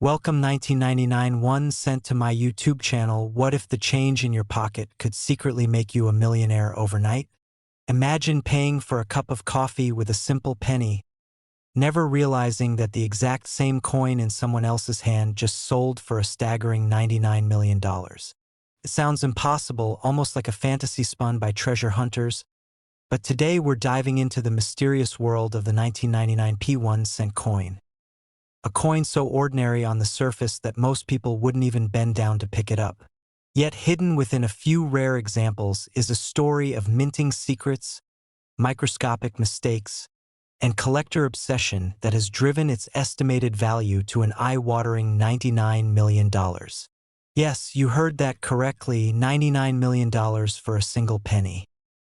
Welcome 1999 1 cent to my YouTube channel. What if the change in your pocket could secretly make you a millionaire overnight? Imagine paying for a cup of coffee with a simple penny, never realizing that the exact same coin in someone else's hand just sold for a staggering $99 million. It sounds impossible, almost like a fantasy spun by treasure hunters, but today we're diving into the mysterious world of the 1999 1 cent coin. A coin so ordinary on the surface that most people wouldn't even bend down to pick it up. Yet hidden within a few rare examples is a story of minting secrets, microscopic mistakes, and collector obsession that has driven its estimated value to an eye-watering $99 million. Yes, you heard that correctly, $99 million for a single penny.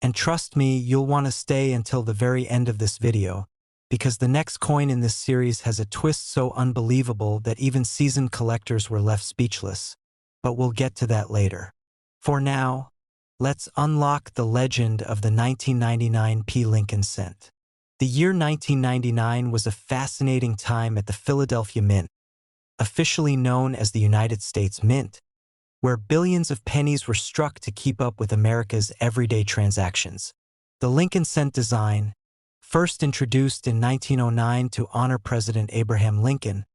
And trust me, you'll want to stay until the very end of this video, because the next coin in this series has a twist so unbelievable that even seasoned collectors were left speechless. But we'll get to that later. For now, let's unlock the legend of the 1999 Lincoln cent. The year 1999 was a fascinating time at the Philadelphia Mint, officially known as the United States Mint, where billions of pennies were struck to keep up with America's everyday transactions. The Lincoln cent design, first introduced in 1909 to honor President Abraham Lincoln,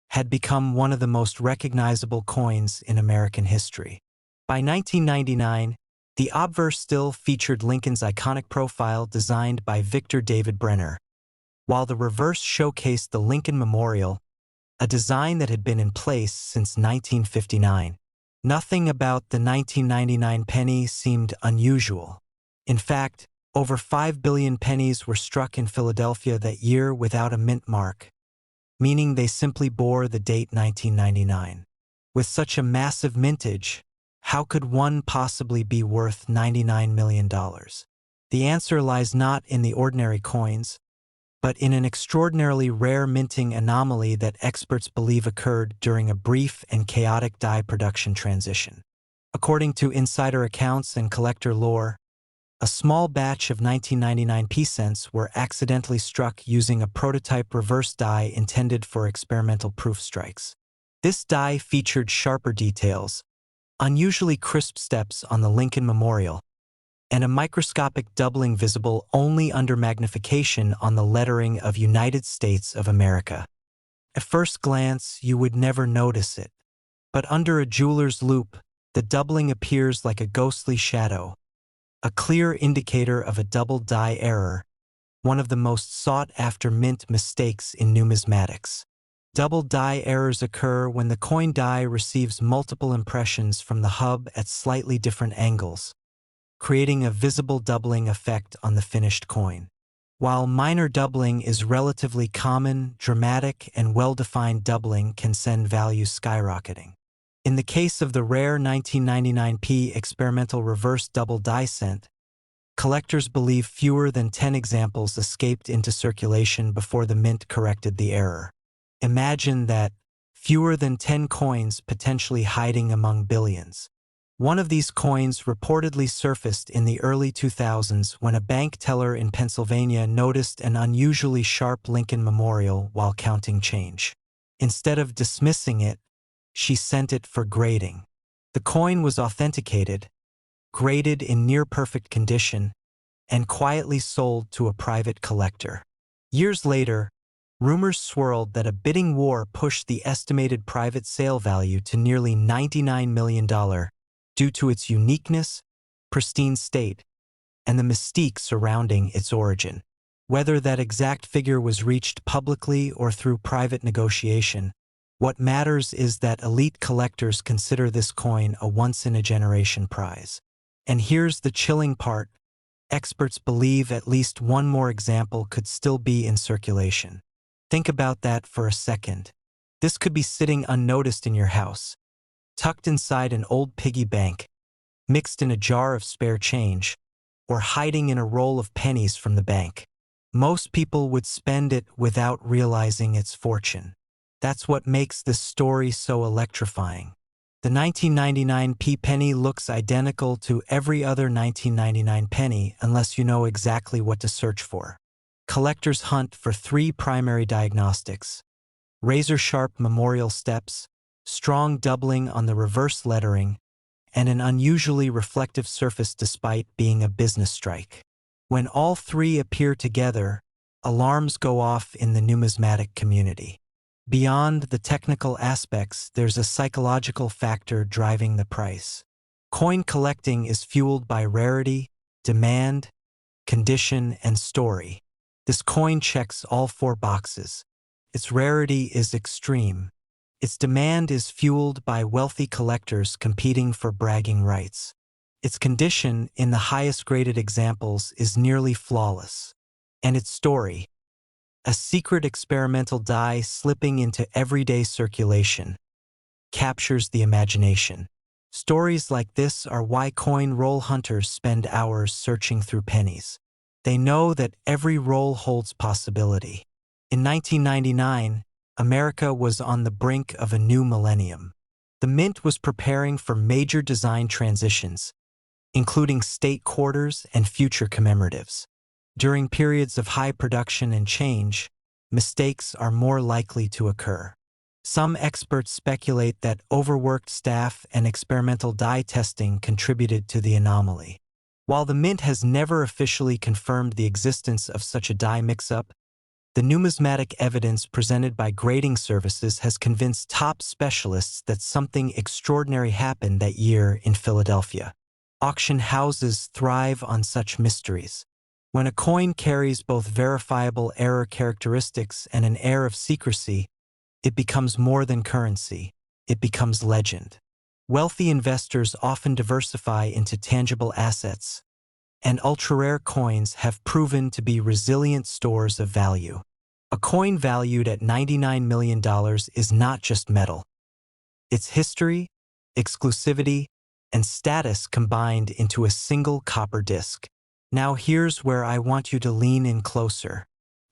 had become one of the most recognizable coins in American history. By 1999, the obverse still featured Lincoln's iconic profile designed by Victor David Brenner, while the reverse showcased the Lincoln Memorial, a design that had been in place since 1959. Nothing about the 1999 penny seemed unusual. In fact, over 5 billion pennies were struck in Philadelphia that year without a mint mark, meaning they simply bore the date 1999. With such a massive mintage, how could one possibly be worth $99 million? The answer lies not in the ordinary coins, but in an extraordinarily rare minting anomaly that experts believe occurred during a brief and chaotic die production transition. According to insider accounts and collector lore, a small batch of 1999 cents were accidentally struck using a prototype reverse die intended for experimental proof strikes. This die featured sharper details, unusually crisp steps on the Lincoln Memorial, and a microscopic doubling visible only under magnification on the lettering of United States of America. At first glance, you would never notice it, but under a jeweler's loupe, the doubling appears like a ghostly shadow, a clear indicator of a double die error, one of the most sought-after mint mistakes in numismatics. Double die errors occur when the coin die receives multiple impressions from the hub at slightly different angles, creating a visible doubling effect on the finished coin. While minor doubling is relatively common, dramatic and well-defined doubling can send values skyrocketing. In the case of the rare 1999 experimental reverse double die cent, collectors believe fewer than 10 examples escaped into circulation before the mint corrected the error. Imagine that, fewer than 10 coins potentially hiding among billions. One of these coins reportedly surfaced in the early 2000s when a bank teller in Pennsylvania noticed an unusually sharp Lincoln Memorial while counting change. Instead of dismissing it, she sent it for grading. The coin was authenticated, graded in near-perfect condition, and quietly sold to a private collector. Years later, rumors swirled that a bidding war pushed the estimated private sale value to nearly $99 million due to its uniqueness, pristine state, and the mystique surrounding its origin. Whether that exact figure was reached publicly or through private negotiation, what matters is that elite collectors consider this coin a once-in-a-generation prize. And here's the chilling part: experts believe at least one more example could still be in circulation. Think about that for a second. This could be sitting unnoticed in your house, tucked inside an old piggy bank, mixed in a jar of spare change, or hiding in a roll of pennies from the bank. Most people would spend it without realizing its fortune. That's what makes this story so electrifying. The 1999 penny looks identical to every other 1999 penny unless you know exactly what to search for. Collectors hunt for three primary diagnostics: razor-sharp memorial steps, strong doubling on the reverse lettering, and an unusually reflective surface despite being a business strike. When all three appear together, alarms go off in the numismatic community. Beyond the technical aspects, there's a psychological factor driving the price. Coin collecting is fueled by rarity, demand, condition, and story. This coin checks all four boxes. Its rarity is extreme. Its demand is fueled by wealthy collectors competing for bragging rights. Its condition, in the highest graded examples, is nearly flawless. And its story, a secret experimental die slipping into everyday circulation, captures the imagination. Stories like this are why coin roll hunters spend hours searching through pennies. They know that every roll holds possibility. In 1999, America was on the brink of a new millennium. The mint was preparing for major design transitions, including state quarters and future commemoratives. During periods of high production and change, mistakes are more likely to occur. Some experts speculate that overworked staff and experimental die testing contributed to the anomaly. While the mint has never officially confirmed the existence of such a die mix-up, the numismatic evidence presented by grading services has convinced top specialists that something extraordinary happened that year in Philadelphia. Auction houses thrive on such mysteries. When a coin carries both verifiable error characteristics and an air of secrecy, it becomes more than currency. It becomes legend. Wealthy investors often diversify into tangible assets, and ultra-rare coins have proven to be resilient stores of value. A coin valued at $99 million is not just metal. It's history, exclusivity, and status combined into a single copper disc. Now here's where I want you to lean in closer.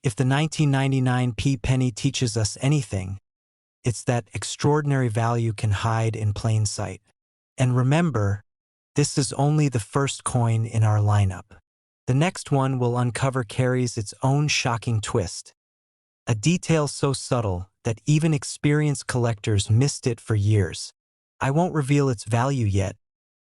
If the 1999 penny teaches us anything, it's that extraordinary value can hide in plain sight. And remember, this is only the first coin in our lineup. The next one we'll uncover carries its own shocking twist, a detail so subtle that even experienced collectors missed it for years. I won't reveal its value yet,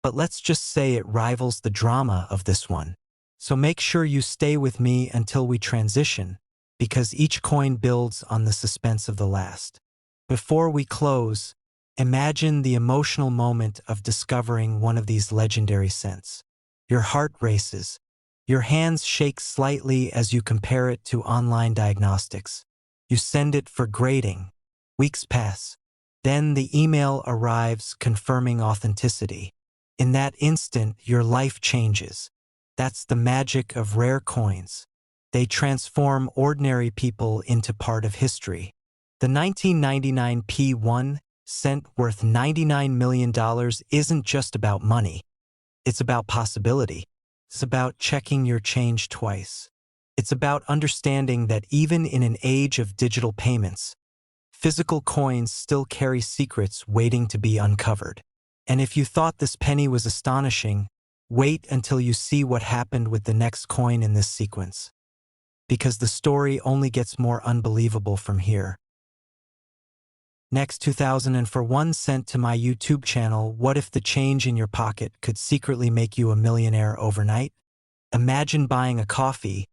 but let's just say it rivals the drama of this one. So make sure you stay with me until we transition, because each coin builds on the suspense of the last. Before we close, imagine the emotional moment of discovering one of these legendary cents. Your heart races. Your hands shake slightly as you compare it to online diagnostics. You send it for grading. Weeks pass. Then the email arrives confirming authenticity. In that instant, your life changes. That's the magic of rare coins. They transform ordinary people into part of history. The 1999 1 cent worth $99 million isn't just about money. It's about possibility. It's about checking your change twice. It's about understanding that even in an age of digital payments, physical coins still carry secrets waiting to be uncovered. And if you thought this penny was astonishing, wait until you see what happened with the next coin in this sequence. Because the story only gets more unbelievable from here. Next, 2000, and for 1 cent to my YouTube channel, what if the change in your pocket could secretly make you a millionaire overnight? Imagine buying a coffee,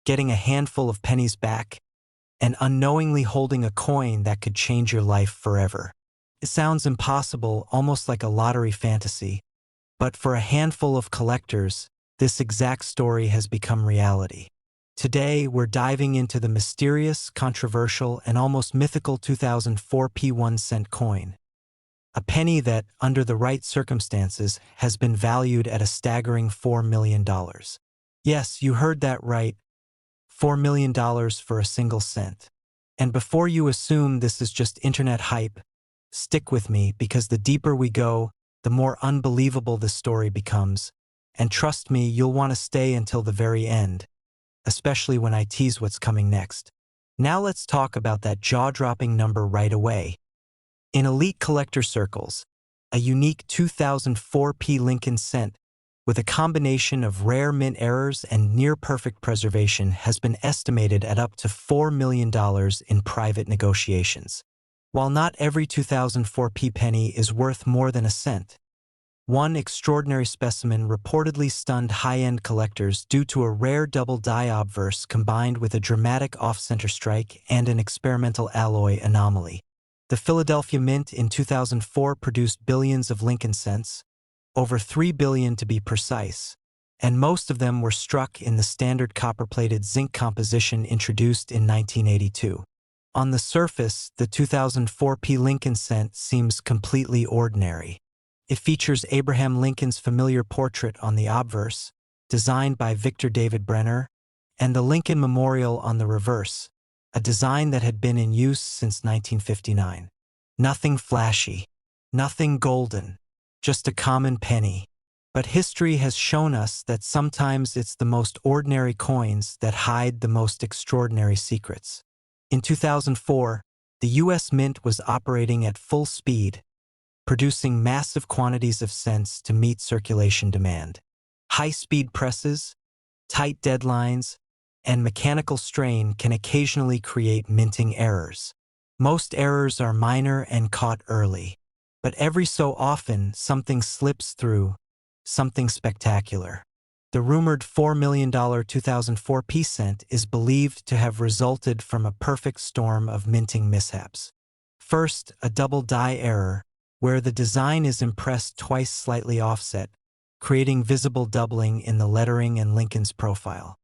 getting a handful of pennies back, and unknowingly holding a coin that could change your life forever. It sounds impossible, almost like a lottery fantasy, but for a handful of collectors, this exact story has become reality. Today, we're diving into the mysterious, controversial, and almost mythical 2004 1 cent coin. A penny that, under the right circumstances, has been valued at a staggering $4 million. Yes, you heard that right. $4 million for a single cent. And before you assume this is just internet hype, stick with me, because the deeper we go, the more unbelievable this story becomes. And trust me, you'll want to stay until the very end, especially when I tease what's coming next. Now let's talk about that jaw-dropping number right away. In elite collector circles, a unique 2004 Lincoln cent with a combination of rare mint errors and near-perfect preservation, has been estimated at up to $4 million in private negotiations. While not every 2004 penny is worth more than a cent, one extraordinary specimen reportedly stunned high-end collectors due to a rare double die obverse combined with a dramatic off-center strike and an experimental alloy anomaly. The Philadelphia Mint in 2004 produced billions of Lincoln cents, over 3 billion to be precise, and most of them were struck in the standard copper-plated zinc composition introduced in 1982. On the surface, the 2004 Lincoln cent seems completely ordinary. It features Abraham Lincoln's familiar portrait on the obverse, designed by Victor David Brenner, and the Lincoln Memorial on the reverse, a design that had been in use since 1959. Nothing flashy, nothing golden, just a common penny. But history has shown us that sometimes it's the most ordinary coins that hide the most extraordinary secrets. In 2004, the U.S. Mint was operating at full speed, producing massive quantities of cents to meet circulation demand. High-speed presses, tight deadlines, and mechanical strain can occasionally create minting errors. Most errors are minor and caught early, but every so often something slips through, something spectacular. The rumored $4 million 2004 cent is believed to have resulted from a perfect storm of minting mishaps. First, a double die error, where the design is impressed twice slightly offset, creating visible doubling in the lettering and Lincoln's profile.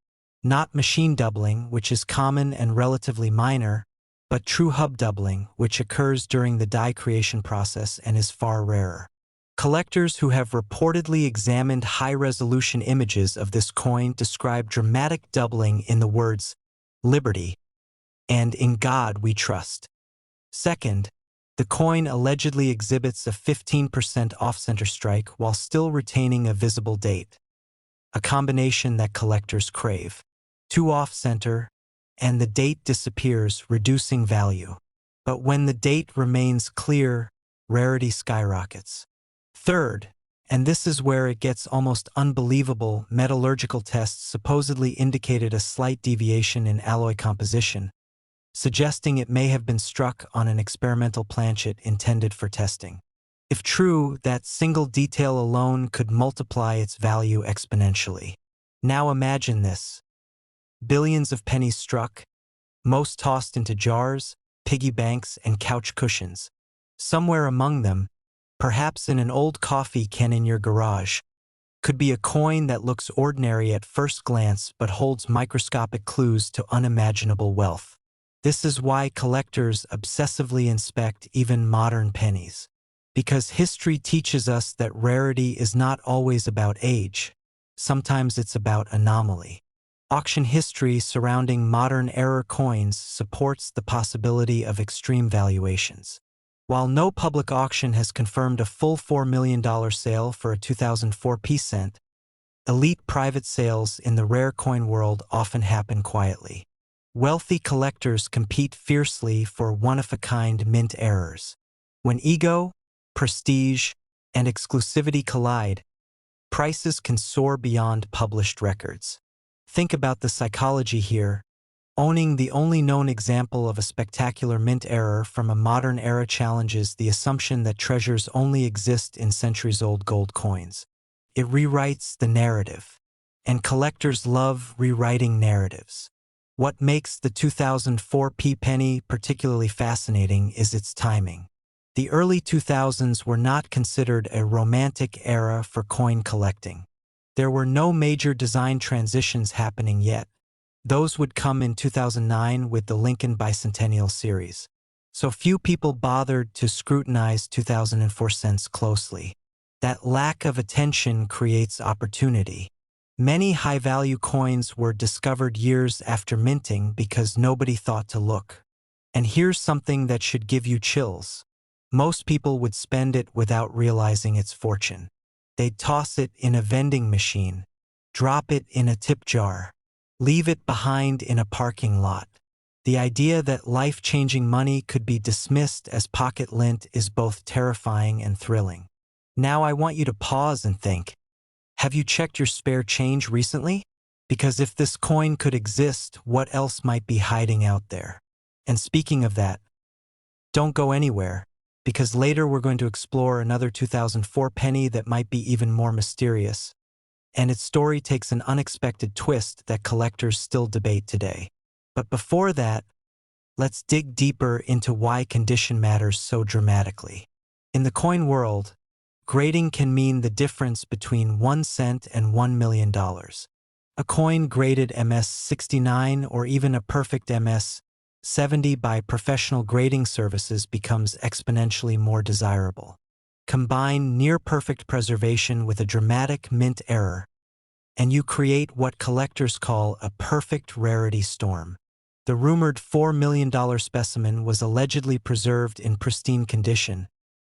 Not machine doubling, which is common and relatively minor, but true hub doubling, which occurs during the die creation process and is far rarer. Collectors who have reportedly examined high-resolution images of this coin describe dramatic doubling in the words, "Liberty," and "In God we trust." Second, the coin allegedly exhibits a 15% off-center strike while still retaining a visible date, a combination that collectors crave. Too off-center, and the date disappears, reducing value. But when the date remains clear, rarity skyrockets. Third, and this is where it gets almost unbelievable, metallurgical tests supposedly indicated a slight deviation in alloy composition, suggesting it may have been struck on an experimental planchet intended for testing. If true, that single detail alone could multiply its value exponentially. Now imagine this. Billions of pennies struck, most tossed into jars, piggy banks, and couch cushions. Somewhere among them, perhaps in an old coffee can in your garage, could be a coin that looks ordinary at first glance but holds microscopic clues to unimaginable wealth. This is why collectors obsessively inspect even modern pennies. Because history teaches us that rarity is not always about age. Sometimes it's about anomaly. Auction history surrounding modern era coins supports the possibility of extreme valuations. While no public auction has confirmed a full $4 million sale for a 2004 cent, elite private sales in the rare coin world often happen quietly. Wealthy collectors compete fiercely for one-of-a-kind mint errors. When ego, prestige, and exclusivity collide, prices can soar beyond published records. Think about the psychology here. Owning the only known example of a spectacular mint error from a modern era challenges the assumption that treasures only exist in centuries-old gold coins. It rewrites the narrative, and collectors love rewriting narratives. What makes the 2004 penny particularly fascinating is its timing. The early 2000s were not considered a romantic era for coin collecting. There were no major design transitions happening yet. Those would come in 2009 with the Lincoln Bicentennial series. So few people bothered to scrutinize 2004 cents closely. That lack of attention creates opportunity. Many high-value coins were discovered years after minting because nobody thought to look. And here's something that should give you chills. Most people would spend it without realizing its fortune. They'd toss it in a vending machine, drop it in a tip jar, leave it behind in a parking lot. The idea that life-changing money could be dismissed as pocket lint is both terrifying and thrilling. Now I want you to pause and think. Have you checked your spare change recently? Because if this coin could exist, what else might be hiding out there? And speaking of that, don't go anywhere, because later we're going to explore another 2004 penny that might be even more mysterious, and its story takes an unexpected twist that collectors still debate today. But before that, let's dig deeper into why condition matters so dramatically. In the coin world, grading can mean the difference between 1 cent and $1 million. A coin graded MS-69 or even a perfect MS-70 by professional grading services becomes exponentially more desirable. Combine near-perfect preservation with a dramatic mint error, and you create what collectors call a perfect rarity storm. The rumored $4 million specimen was allegedly preserved in pristine condition,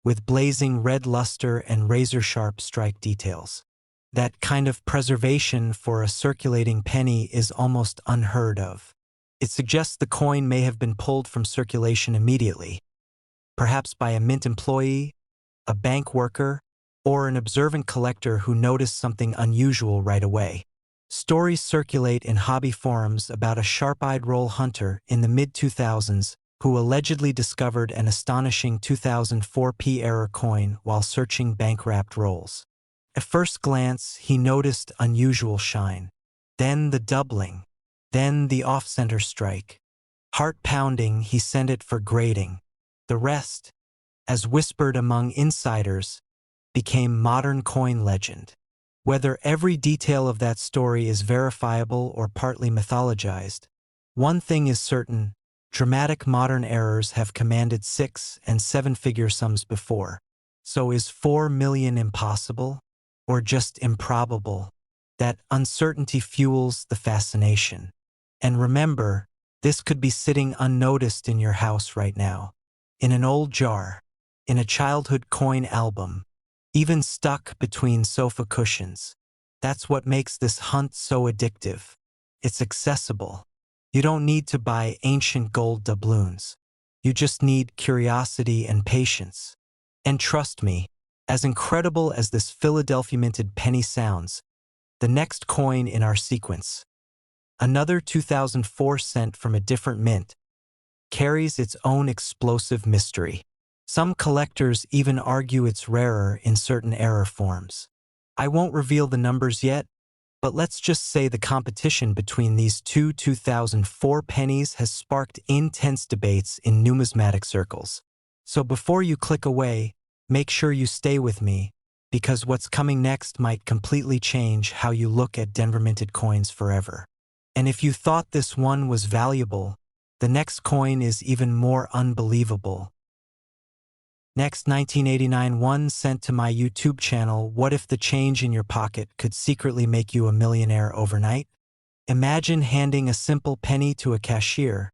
with blazing red luster and razor-sharp strike details. That kind of preservation for a circulating penny is almost unheard of. It suggests the coin may have been pulled from circulation immediately, perhaps by a mint employee, a bank worker, or an observant collector who noticed something unusual right away. Stories circulate in hobby forums about a sharp-eyed roll hunter in the mid-2000s who allegedly discovered an astonishing 2004 P-error coin while searching bank-wrapped rolls. At first glance, he noticed unusual shine, then the doubling, then the off-center strike. Heart-pounding, he sent it for grading. The rest, as whispered among insiders, became modern coin legend. Whether every detail of that story is verifiable or partly mythologized, one thing is certain: dramatic modern errors have commanded 6- and 7-figure sums before. So is 4 million impossible? Or just improbable? That uncertainty fuels the fascination. And remember, this could be sitting unnoticed in your house right now, in an old jar, in a childhood coin album, even stuck between sofa cushions. That's what makes this hunt so addictive. It's accessible. You don't need to buy ancient gold doubloons. You just need curiosity and patience. And trust me, as incredible as this Philadelphia minted penny sounds, the next coin in our sequence, another 2004 cent from a different mint, carries its own explosive mystery. Some collectors even argue it's rarer in certain error forms. I won't reveal the numbers yet, but let's just say the competition between these two 2004 pennies has sparked intense debates in numismatic circles. So before you click away, make sure you stay with me, because what's coming next might completely change how you look at Denver minted coins forever. And if you thought this one was valuable, the next coin is even more unbelievable. Next, 1989 1 cent to my YouTube channel. What if the change in your pocket could secretly make you a millionaire overnight? Imagine handing a simple penny to a cashier,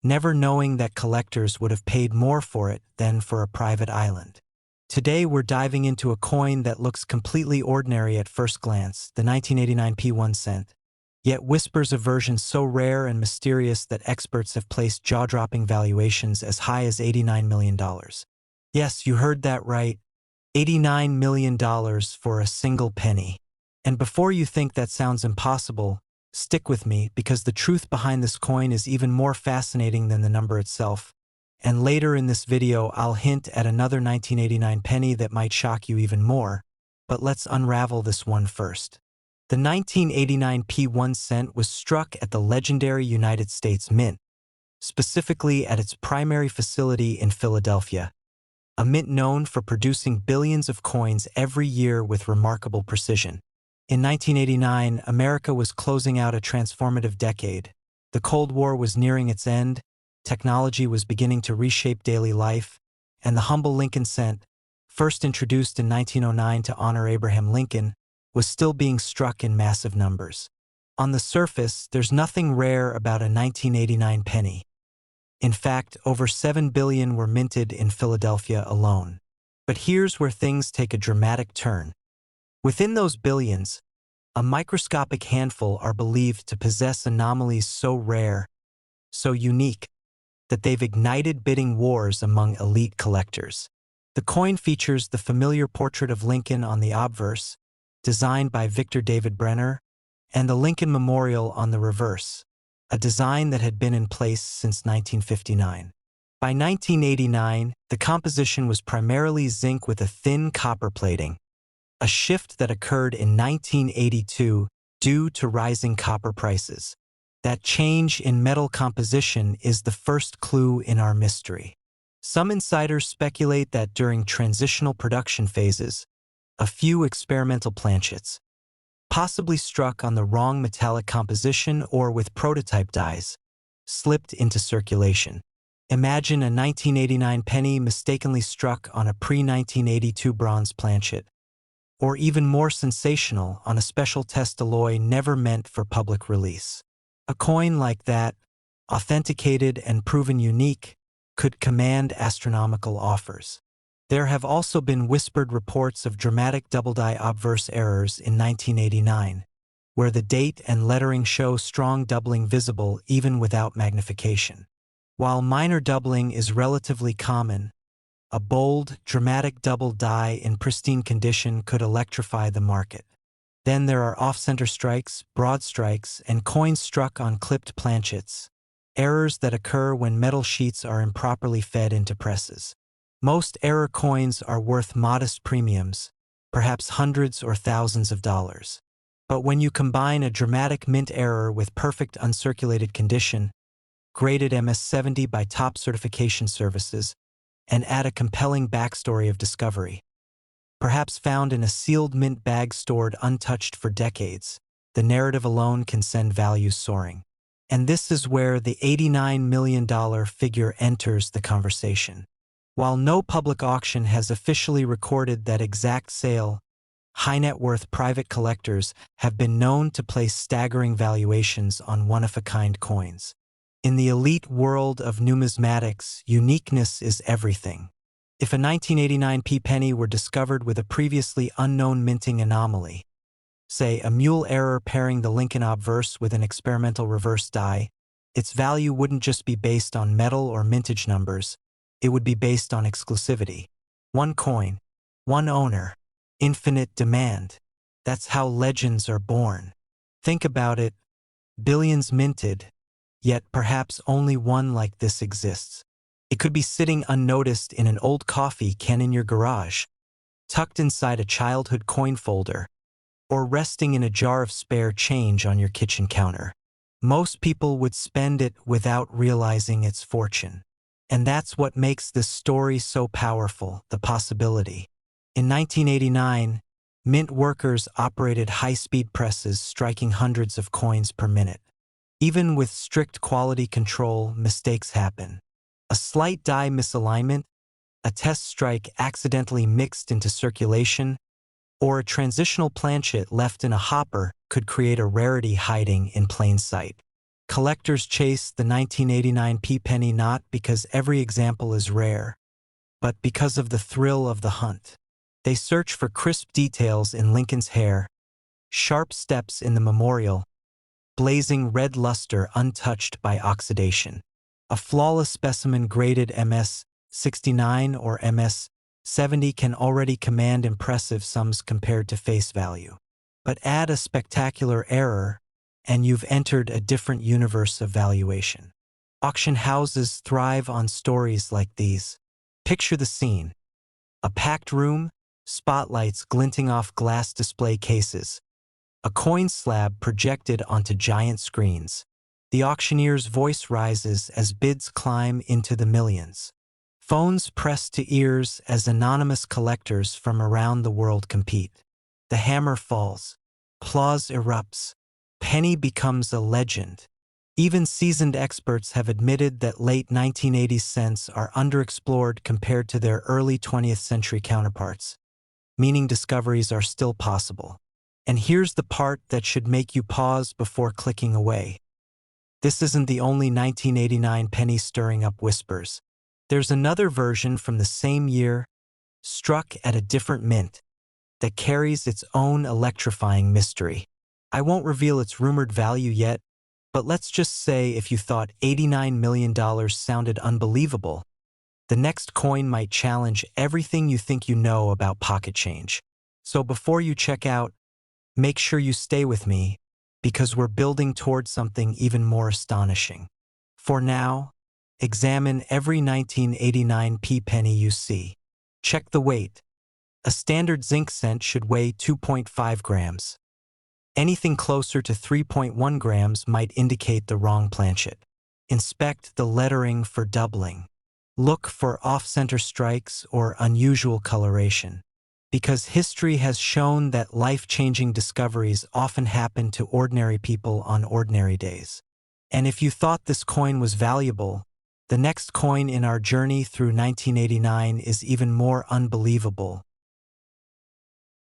never knowing that collectors would have paid more for it than for a private island. Today we're diving into a coin that looks completely ordinary at first glance, the 1989 P1 cent, yet whispers a version so rare and mysterious that experts have placed jaw-dropping valuations as high as $89 million. Yes, you heard that right, $89 million for a single penny. And before you think that sounds impossible, stick with me, because the truth behind this coin is even more fascinating than the number itself. And later in this video, I'll hint at another 1989 penny that might shock you even more. But let's unravel this one first. The 1989 P1 cent was struck at the legendary United States Mint, specifically at its primary facility in Philadelphia, a mint known for producing billions of coins every year with remarkable precision. In 1989, America was closing out a transformative decade. The Cold War was nearing its end, technology was beginning to reshape daily life, and the humble Lincoln cent, first introduced in 1909 to honor Abraham Lincoln, was still being struck in massive numbers. On the surface, there's nothing rare about a 1989 penny. In fact, over 7 billion were minted in Philadelphia alone. But here's where things take a dramatic turn. Within those billions, a microscopic handful are believed to possess anomalies so rare, so unique, that they've ignited bidding wars among elite collectors. The coin features the familiar portrait of Lincoln on the obverse, designed by Victor David Brenner, and the Lincoln Memorial on the reverse, a design that had been in place since 1959. By 1989, the composition was primarily zinc with a thin copper plating, a shift that occurred in 1982 due to rising copper prices. That change in metal composition is the first clue in our mystery. Some insiders speculate that during transitional production phases, a few experimental planchets, possibly struck on the wrong metallic composition or with prototype dies, slipped into circulation. Imagine a 1989 penny mistakenly struck on a pre-1982 bronze planchet, or even more sensational, on a special test alloy never meant for public release. A coin like that, authenticated and proven unique, could command astronomical offers. There have also been whispered reports of dramatic double-die obverse errors in 1989, where the date and lettering show strong doubling visible even without magnification. While minor doubling is relatively common, a bold, dramatic double die in pristine condition could electrify the market. Then there are off-center strikes, broad strikes, and coins struck on clipped planchets, errors that occur when metal sheets are improperly fed into presses. Most error coins are worth modest premiums, perhaps hundreds or thousands of dollars. But when you combine a dramatic mint error with perfect uncirculated condition, graded MS-70 by top certification services, and add a compelling backstory of discovery, perhaps found in a sealed mint bag stored untouched for decades, the narrative alone can send values soaring. And this is where the $89 million figure enters the conversation. While no public auction has officially recorded that exact sale, high-net-worth private collectors have been known to place staggering valuations on one-of-a-kind coins. In the elite world of numismatics, uniqueness is everything. If a 1989 penny were discovered with a previously unknown minting anomaly, say a mule error pairing the Lincoln obverse with an experimental reverse die, its value wouldn't just be based on metal or mintage numbers, it would be based on exclusivity. One coin, one owner, infinite demand. That's how legends are born. Think about it, billions minted, yet perhaps only one like this exists. It could be sitting unnoticed in an old coffee can in your garage, tucked inside a childhood coin folder, or resting in a jar of spare change on your kitchen counter. Most people would spend it without realizing its fortune. And that's what makes this story so powerful, the possibility. In 1989, mint workers operated high-speed presses striking hundreds of coins per minute. Even with strict quality control, mistakes happen. A slight die misalignment, a test strike accidentally mixed into circulation, or a transitional planchet left in a hopper could create a rarity hiding in plain sight. Collectors chase the 1989 penny not because every example is rare, but because of the thrill of the hunt. They search for crisp details in Lincoln's hair, sharp steps in the memorial, blazing red luster untouched by oxidation. A flawless specimen graded MS-69 or MS-70 can already command impressive sums compared to face value. But add a spectacular error, and you've entered a different universe of valuation. Auction houses thrive on stories like these. Picture the scene. A packed room, spotlights glinting off glass display cases, a coin slab projected onto giant screens. The auctioneer's voice rises as bids climb into the millions. Phones press to ears as anonymous collectors from around the world compete. The hammer falls. Applause erupts. Penny becomes a legend. Even seasoned experts have admitted that late 1980s cents are underexplored compared to their early 20th century counterparts, meaning discoveries are still possible. And here's the part that should make you pause before clicking away. This isn't the only 1989 penny stirring up whispers. There's another version from the same year, struck at a different mint, that carries its own electrifying mystery. I won't reveal its rumored value yet, but let's just say if you thought $89 million sounded unbelievable, the next coin might challenge everything you think you know about pocket change. So before you check out, Make sure you stay with me, because we're building towards something even more astonishing. For now, examine every 1989p penny you see. Check the weight. A standard zinc cent should weigh 2.5 grams. Anything closer to 3.1 grams might indicate the wrong planchet. Inspect the lettering for doubling. Look for off-center strikes or unusual coloration, because history has shown that life-changing discoveries often happen to ordinary people on ordinary days. And if you thought this coin was valuable, the next coin in our journey through 1989 is even more unbelievable.